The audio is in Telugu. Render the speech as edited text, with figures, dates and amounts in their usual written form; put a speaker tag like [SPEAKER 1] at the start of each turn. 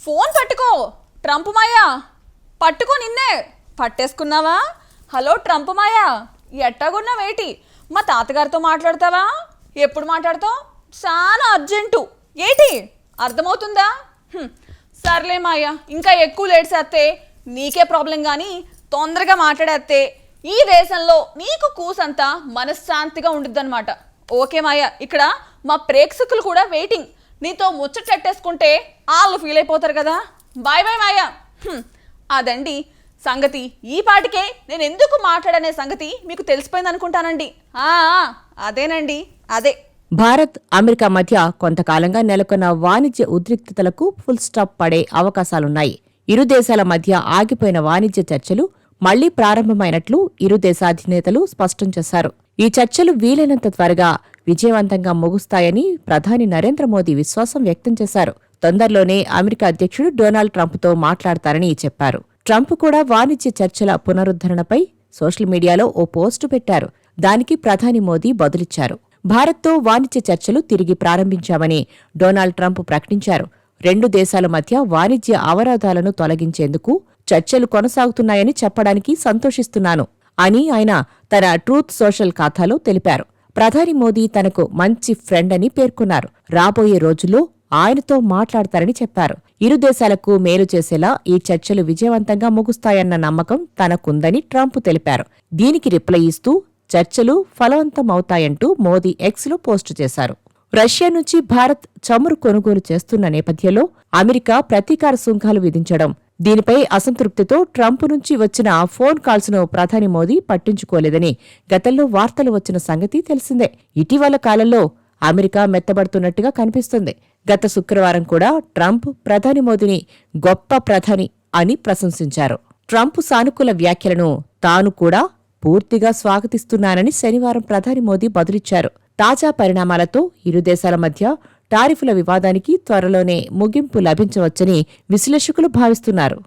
[SPEAKER 1] ఫోన్ పట్టుకో. ట్రంప్ మాయా పట్టుకో. నిన్నే పట్టేసుకున్నావా? హలో ట్రంప్ మాయా, ఎట్టాగున్నావేటి? మా తాతగారితో మాట్లాడతావా? ఎప్పుడు మాట్లాడతావు? చాలా అర్జెంటు. ఏటి అర్థమవుతుందా? సర్లే మాయా, ఇంకా ఎక్కువ లేట్ చేస్తే నీకే ప్రాబ్లం, కానీ తొందరగా మాట్లాడేస్తే ఈ దేశంలో నీకు కూసంతా మనశ్శాంతిగా ఉండిద్దన్నమాట. ఓకే మాయా, ఇక్కడ మా ప్రేక్షకులు కూడా వెయిటింగ్. నీతో ముచ్చటెట్టేసుకుంటే వాళ్ళు ఫీల్ అయిపోతారు కదా. బాయ్ బాయ్ మాయా. అదండి సంగతి. ఈ పాటికే నేను ఎందుకు మాట్లాడనే సంగతి మీకు తెలిసిపోయింది అనుకుంటానండి. అదేనండి, అదే.
[SPEAKER 2] భారత్, అమెరికా మధ్య కొంతకాలంగా నెలకొన్న వాణిజ్య ఉద్రిక్తతలకు ఫుల్ స్టాప్ పడే అవకాశాలున్నాయి. ఇరు దేశాల మధ్య ఆగిపోయిన వాణిజ్య చర్చలు మళ్లీ ప్రారంభమైనట్లు ఇరు దేశాధినేతలు స్పష్టం చేశారు. ఈ చర్చలు వీలైనంత త్వరగా విజయవంతంగా ముగుస్తాయని ప్రధాని నరేంద్ర మోదీ విశ్వాసం వ్యక్తం చేశారు. తొందరలోనే అమెరికా అధ్యక్షుడు డొనాల్డ్ ట్రంప్తో మాట్లాడతారని చెప్పారు. ట్రంప్ కూడా వాణిజ్య చర్చల పునరుద్ధరణపై సోషల్ మీడియాలో ఓ పోస్టు పెట్టారు. దానికి ప్రధాని మోదీ బదులిచ్చారు. భారత్తో వాణిజ్య చర్చలు తిరిగి ప్రారంభించామని డొనాల్డ్ ట్రంప్ ప్రకటించారు. రెండు దేశాల మధ్య వాణిజ్య అవరోధాలను తొలగించేందుకు చర్చలు కొనసాగుతున్నాయని చెప్పడానికి సంతోషిస్తున్నాను అని ఆయన తన ట్రూత్ సోషల్ ఖాతాలో తెలిపారు. ప్రధాని మోదీ తనకు మంచి ఫ్రెండ్ అని పేర్కొన్నారు. రాబోయే రోజుల్లో ఆయనతో మాట్లాడతారని చెప్పారు. ఇరు దేశాలకు మేలు చేసేలా ఈ చర్చలు విజయవంతంగా ముగుస్తాయన్న నమ్మకం తనకుందని ట్రంప్ తెలిపారు. దీనికి రిప్లై ఇస్తూ చర్చలు ఫలవంతమవుతాయంటూ మోదీ ఎక్స్లో పోస్టు చేశారు. రష్యా నుంచి భారత్ చమురు కొనుగోలు చేస్తున్న నేపథ్యంలో అమెరికా ప్రతీకార సుంకాలు విధించడం, దీనిపై అసంతృప్తితో ట్రంప్ నుంచి వచ్చిన ఫోన్ కాల్స్ను ప్రధాని మోదీ పట్టించుకోలేదని గతంలో వార్తలు వచ్చిన సంగతి తెలిసిందే. ఇటీవల కాలంలో అమెరికా మెత్తబడుతున్నట్టుగా కనిపిస్తుంది. గత శుక్రవారం కూడా ట్రంప్ ప్రధాని మోదీని గొప్ప ప్రధాని అని ప్రశంసించారు. ట్రంప్ సానుకూల వ్యాఖ్యలను తాను కూడా పూర్తిగా స్వాగతిస్తున్నానని శనివారం ప్రధాని మోదీ బదులిచ్చారు. తాజా పరిణామాలతో ఇరు దేశాల మధ్య టారిఫుల వివాదానికి త్వరలోనే ముగింపు లభించవచ్చని విశ్లేషకులు భావిస్తున్నారు.